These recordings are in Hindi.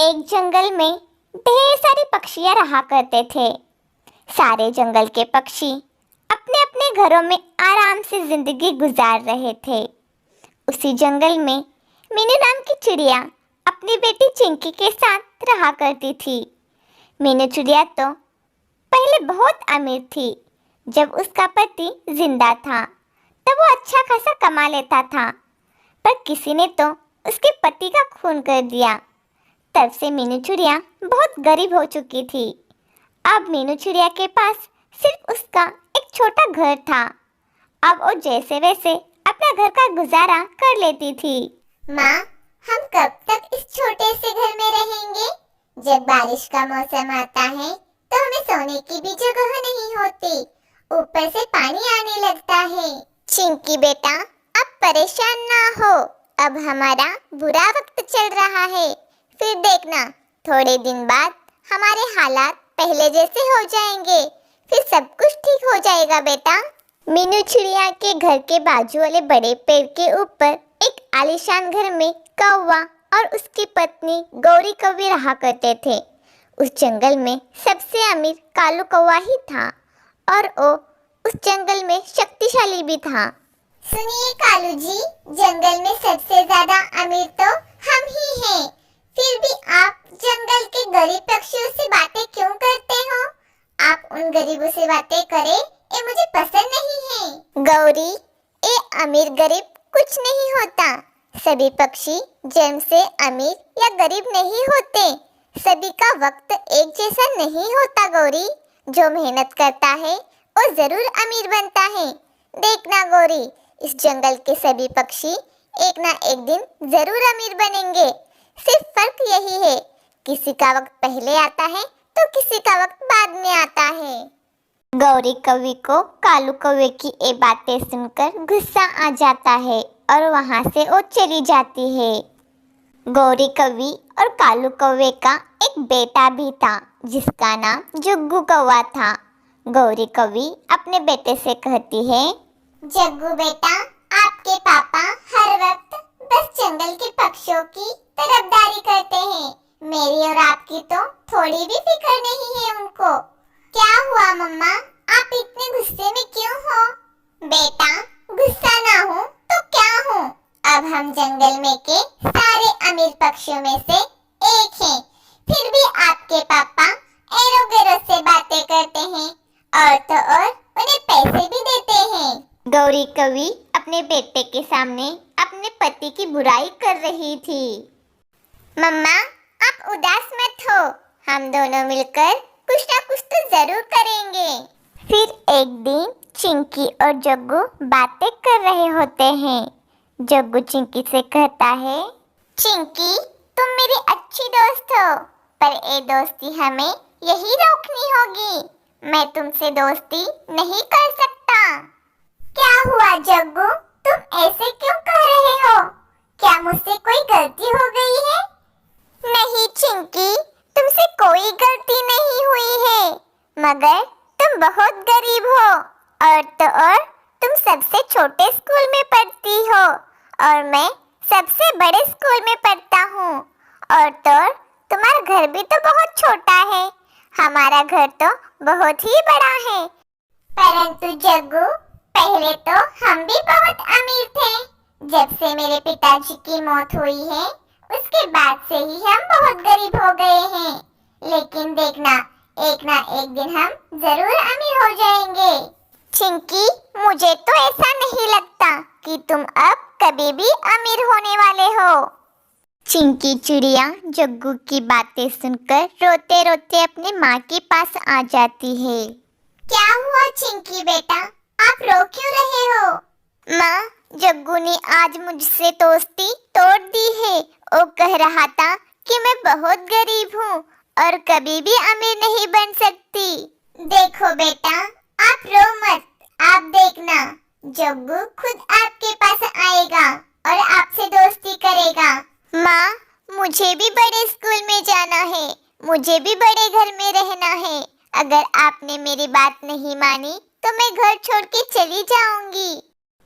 एक जंगल में ढेर सारे पक्षियां रहा करते थे। सारे जंगल के पक्षी अपने अपने घरों में आराम से जिंदगी गुजार रहे थे। उसी जंगल में मीनू नाम की चिड़िया अपनी बेटी चिंकी के साथ रहा करती थी। मीनू चिड़िया तो पहले बहुत अमीर थी। जब उसका पति जिंदा था तब वो अच्छा खासा कमा लेता था, पर किसी ने तो उसके पति का खून कर दिया। तब से मीनू चिड़िया बहुत गरीब हो चुकी थी। अब मीनू चिड़िया के पास सिर्फ उसका एक छोटा घर था। अब वो जैसे वैसे अपना घर का गुजारा कर लेती थी। माँ, हम कब तक इस छोटे से घर में रहेंगे? जब बारिश का मौसम आता है तो हमें सोने की भी जगह नहीं होती, ऊपर से पानी आने लगता है। चिंकी बेटा, अब परेशान ना हो। अब हमारा बुरा वक्त चल रहा है, फिर देखना थोड़े दिन बाद हमारे हालात पहले जैसे हो जाएंगे, फिर सब कुछ ठीक हो जाएगा बेटा। मीनू चिड़िया के घर के बाजू वाले बड़े पेड़ के ऊपर एक आलीशान घर में कौवा और उसकी पत्नी गौरी कौवी रहा करते थे। उस जंगल में सबसे अमीर कालू कौवा ही था और वो उस जंगल में शक्तिशाली भी था। सुनिए कालू जी, जंगल में सबसे ज्यादा अमीर तो हम ही हैं। फिर भी आप जंगल के गरीब पक्षियों से बातें क्यों करते हो? आप उन गरीबों से बातें करें, ये मुझे पसंद नहीं है। गौरी, ये अमीर गरीब कुछ नहीं होता। सभी पक्षी जन्म से अमीर या गरीब नहीं होते। सभी का वक्त एक जैसा नहीं होता गौरी। जो मेहनत करता है वो जरूर अमीर बनता है। देखना गौरी, इस जंगल के सभी पक्षी एक ना एक दिन जरूर अमीर बनेंगे। सिर्फ फर्क यही है, किसी का वक्त पहले आता है तो किसी का वक्त बाद में आता है। गौरी कौवी को कालू कौवे की ये बातें सुनकर गुस्सा आ जाता है और वहां से वो चली जाती है। गौरी कौवी और कालू कौवे का एक बेटा भी था जिसका नाम जुग्गू कौवा था। गौरी कौवी अपने बेटे से कहती है, जग्गू बेटा, आपके पापा हर वक्त बस जंगल के पक्षियों की तरफदारी करते हैं। मेरी और आपकी तो थोड़ी भी फिक्र नहीं है उनको। क्या हुआ मम्मा, आप इतने गुस्से में क्यों हो? बेटा, गुस्सा ना हो तो क्या हो? अब हम जंगल में के सारे अमीर पक्षियों में से एक हैं। फिर भी आपके पापा एरो गेरो से बातें करते हैं और तो और उन्हें पैसे भी देते हैं। गौरी कौवी अपने बेटे के सामने अपने पति की बुराई कर रही थी। मम्मा, आप उदास मत हो, हम दोनों मिलकर कुछ ना कुछ तो जरूर करेंगे। फिर एक दिन चिंकी और जग्गू बातें कर रहे होते हैं। जग्गू चिंकी से कहता है, चिंकी, तुम मेरी अच्छी दोस्त हो, पर ये दोस्ती हमें यही रोकनी होगी। मैं तुमसे दोस्ती नहीं कर सकता। क्या हुआ जग्गू, तुम ऐसे क्यों कह रहे हो? क्या मुझसे कोई गलती हो गई है? नहीं चिंकी, तुमसे कोई गलती नहीं हुई है, मगर तुम बहुत गरीब हो और तो और तुम सबसे छोटे स्कूल में पढ़ती हो और मैं सबसे बड़े स्कूल में पढ़ता हूँ। और तो और तुम्हारा घर भी तो बहुत छोटा है, हमारा घर तो बहुत ही बड़ा है। परंतु जग्गू, पहले तो हम भी बहुत अमीर थे। जब से मेरे पिताजी की मौत हुई है उसके बाद से ही हम बहुत गरीब हो गए हैं। लेकिन देखना, एक ना एक दिन हम जरूर अमीर हो जाएंगे। चिंकी, मुझे तो ऐसा नहीं लगता कि तुम अब कभी भी अमीर होने वाले हो। चिंकी चिड़िया जग्गू की बातें सुनकर रोते रोते अपने माँ के पास आ जाती है। क्या हुआ चिंकी बेटा, आप रो क्यों रहे हो? माँ, जग्गू ने आज मुझसे दोस्ती तोड़ दी है। वो कह रहा था कि मैं बहुत गरीब हूँ और कभी भी अमीर नहीं बन सकती। देखो बेटा, आप रो मत। आप देखना, जग्गू खुद आपके पास आएगा और आपसे दोस्ती करेगा। माँ, मुझे भी बड़े स्कूल में जाना है, मुझे भी बड़े घर में रहना है। अगर आपने मेरी बात नहीं मानी तो मैं घर छोड़ के चली जाऊंगी।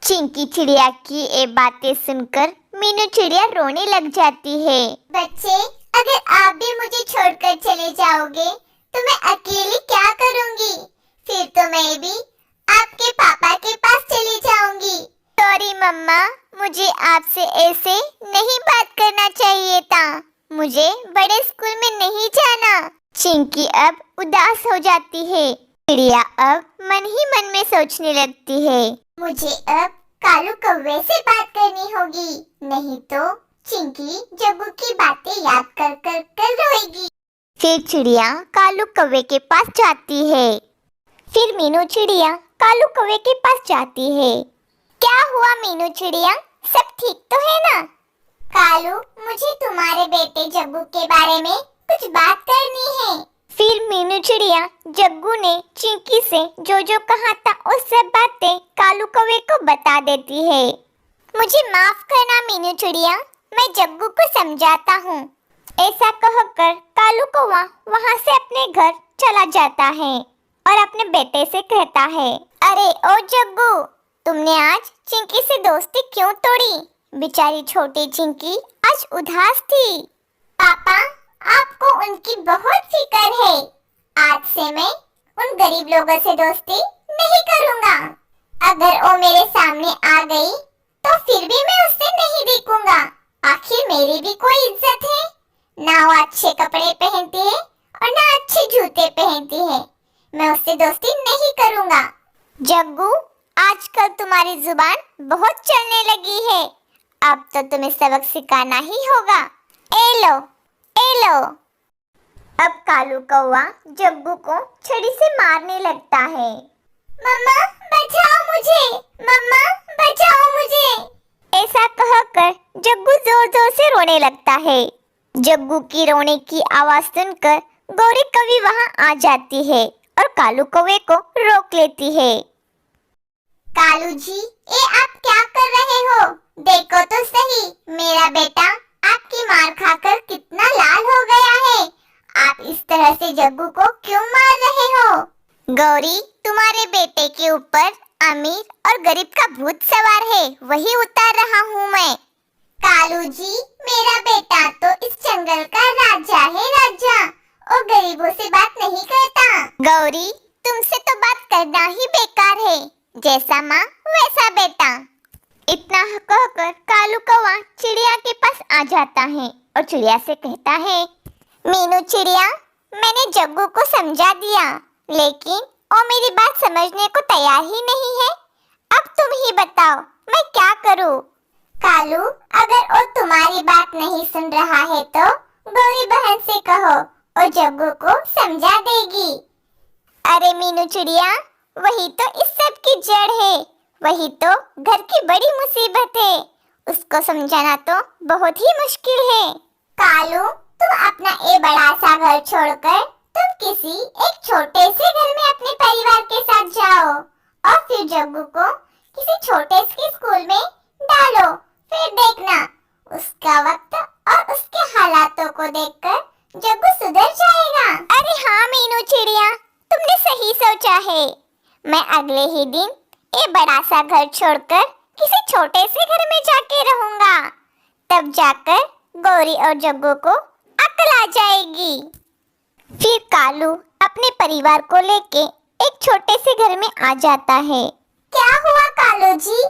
चिंकी चिड़िया की ये बातें सुनकर मीनू चिड़िया रोने लग जाती है। बच्चे, अगर आप भी मुझे छोड़कर चले जाओगे तो मैं अकेली क्या करूंगी? फिर तो मैं भी आपके पापा के पास चली जाऊंगी। सॉरी मम्मा, मुझे आपसे ऐसे नहीं बात करना चाहिए था। मुझे बड़े स्कूल में नहीं जाना। चिंकी अब उदास हो जाती है। चिड़िया अब मन ही मन में सोचने लगती है। मुझे अब कालू कौवे से बात करनी होगी, नहीं तो चिंकी जग्गू की बातें याद कर कर कर रोएगी। फिर चिड़िया कालू कौवे के पास जाती है। फिर मीनू चिड़िया कालू कौवे के पास जाती है। क्या हुआ मीनू चिड़िया, सब ठीक तो है ना? कालू, मुझे तुम्हारे बेटे जग्गू के बारे में कुछ बात करनी है। फिर मीनू चिड़िया जग्गू ने चिंकी से जो जो कहा था वो सब बातें कालू कौवे को बता देती है। मुझे माफ करना मीनू चिड़िया, मैं जग्गू को समझाता हूँ। ऐसा कहकर कालू कौवा वहाँ से अपने घर चला जाता है और अपने बेटे से कहता है, अरे ओ जग्गू, तुमने आज चिंकी से दोस्ती क्यों तोड़ी? बेचारी छोटी चिंकी आज उदास थी। पापा, आपको उनकी बहुत फिक्र है। आज से मैं उन गरीब लोगों से दोस्ती नहीं करूँगा। अगर वो मेरे सामने आ गई तो फिर भी मैं उससे नहीं देखूंगा। आखिर मेरी भी कोई इज्जत है। ना वो अच्छे कपड़े पहनती है और ना अच्छे जूते पहनती है। मैं उससे दोस्ती नहीं करूँगा। जग्गू, आजकल तुम्हारी जुबान बहुत चलने लगी है। अब तो तुम्हें सबक सिखाना ही होगा। ए लो, ए लो। अब कालू कौवा जग्गू को छड़ी से मारने लगता है। मम्मा बचाओ मुझे, मम्मा बचाओ मुझे। ऐसा कहकर जग्गू जोर जोर से रोने लगता है। जग्गू की रोने की आवाज सुनकर गौरी कवि वहां आ जाती है और कालू कौवे को रोक लेती है। कालू जी, ये आप क्या कर रहे हो? देखो तो सही, मेरा बेटा आपकी मार खाकर कितना लाल हो गया है। आप इस तरह से जग्गू को क्यों मार रहे हो? गौरी, तुम्हारे बेटे के ऊपर अमीर और गरीब का भूत सवार है, वही उतार रहा हूँ मैं। कालू जी, मेरा बेटा तो इस जंगल का राजा है, राजा। और गरीबों से बात नहीं करता। गौरी, तुमसे तो बात करना ही बेकार है। जैसा माँ वैसा बेटा। इतना कहकर कालू कौवा चिड़िया के पास आ जाता है और चिड़िया से कहता है, मीनू चिड़िया, मैंने जग्गू को समझा दिया, लेकिन वो मेरी बात समझने को तैयार ही नहीं है। अब तुम ही बताओ, मैं क्या करूँ? कालू, अगर वो तुम्हारी बात नहीं सुन रहा है तो गौरी बहन से कहो, और जग्गू को समझा देगी। अरे मीनू चिड़िया, वही तो इस सब की जड़ है। वही तो घर की बड़ी मुसीबत है। उसको समझाना तो बहुत ही मुश्किल है। कालू, तुम अपना ये बड़ा सा घर छोड़कर तुम किसी एक छोटे से घर में अपने परिवार के साथ जाओ और फिर जग्गू को किसी छोटे से स्कूल में डालो। फिर देखना, उसका वक्त और उसके हालातों को देखकर जग्गू सुधर जाएगा। अरे हाँ मीनू चिड़िया, तुमने सही सोचा है। मैं अगले ही दिन ये बड़ा सा घर छोड़कर किसी छोटे से घर में जाके रहूंगा। तब जाकर गौरी और जग्गू को अकल आ जाएगी। फिर कालू अपने परिवार को लेके एक छोटे से घर में आ जाता है। क्या हुआ कालू जी,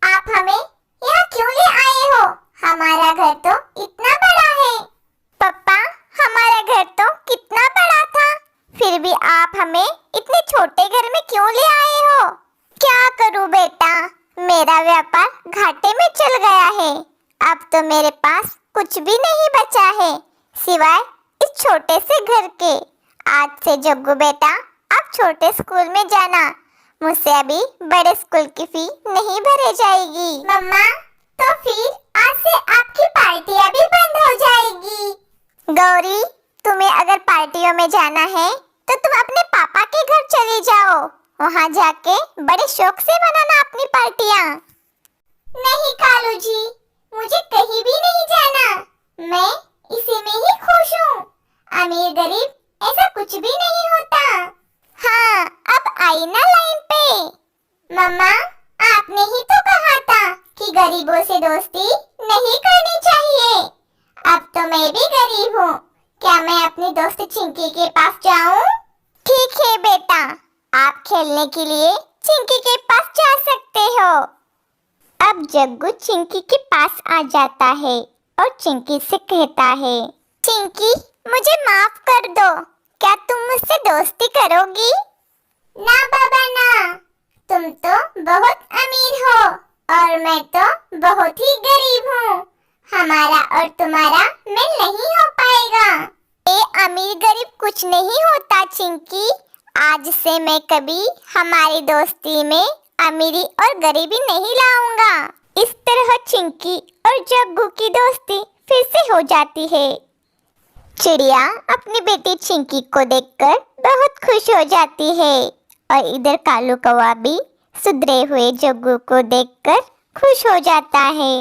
आप हमें यहाँ क्यों ले आए हो? हमारा घर तो इतना बड़ा है। पापा, हमारा घर तो कितना बड़ा था, फिर भी आप हमें इतने छोटे घर में क्यों ले आए हो? क्या करूं बेटा, मेरा व्यापार घाटे में चल गया है। अब तो मेरे पास कुछ भी नहीं बचा है सिवाय इस छोटे से घर के। आज से जग्गू बेटा, आप छोटे स्कूल में जाना। मुझसे अभी बड़े स्कूल की फी नहीं भरे जाएगी। मम्मा, तो फिर आज से आपकी पार्टियां भी बंद हो जाएगी। गौरी, तुम्हें अगर पार्टियों में जाना है तो तुम अपने पापा के घर चली जाओ। वहाँ जाके बड़े शौक से मनाना अपनी पार्टियाँ। नहीं कालू जी, मुझे कहीं भी नहीं जाना। मैं इसी में ही खुश हूँ। अमीर गरीब ऐसा कुछ भी नहीं होता। हाँ, अब आई ना लाइन पे। मम्मा, आपने ही तो कहा था कि गरीबों से दोस्ती नहीं करनी चाहिए। अब तो मैं भी गरीब हूँ। क्या मैं अपनी दोस्त चिंकी के पास जाऊँ? ठीक है बेटा, आप खेलने के लिए चिंकी के पास जा सकते हो। अब जग्गू चिंकी के पास आ जाता है और चिंकी से कहता है, चिंकी मुझे माफ कर दो, क्या तुम मुझसे दोस्ती करोगी? ना बाबा ना, तुम तो बहुत अमीर हो और मैं तो बहुत ही गरीब हूँ। हमारा और तुम्हारा मेल नहीं हो पाएगा। ये अमीर गरीब कुछ नहीं होता चिंकी, आज से मैं कभी हमारी दोस्ती में अमीरी और गरीबी नहीं लाऊंगा। इस तरह चिंकी और जग्गू की दोस्ती फिर से हो जाती है। चिड़िया अपनी बेटी चिंकी को देखकर बहुत खुश हो जाती है और इधर कालू कौवा भी सुधरे हुए जग्गू को देखकर खुश हो जाता है।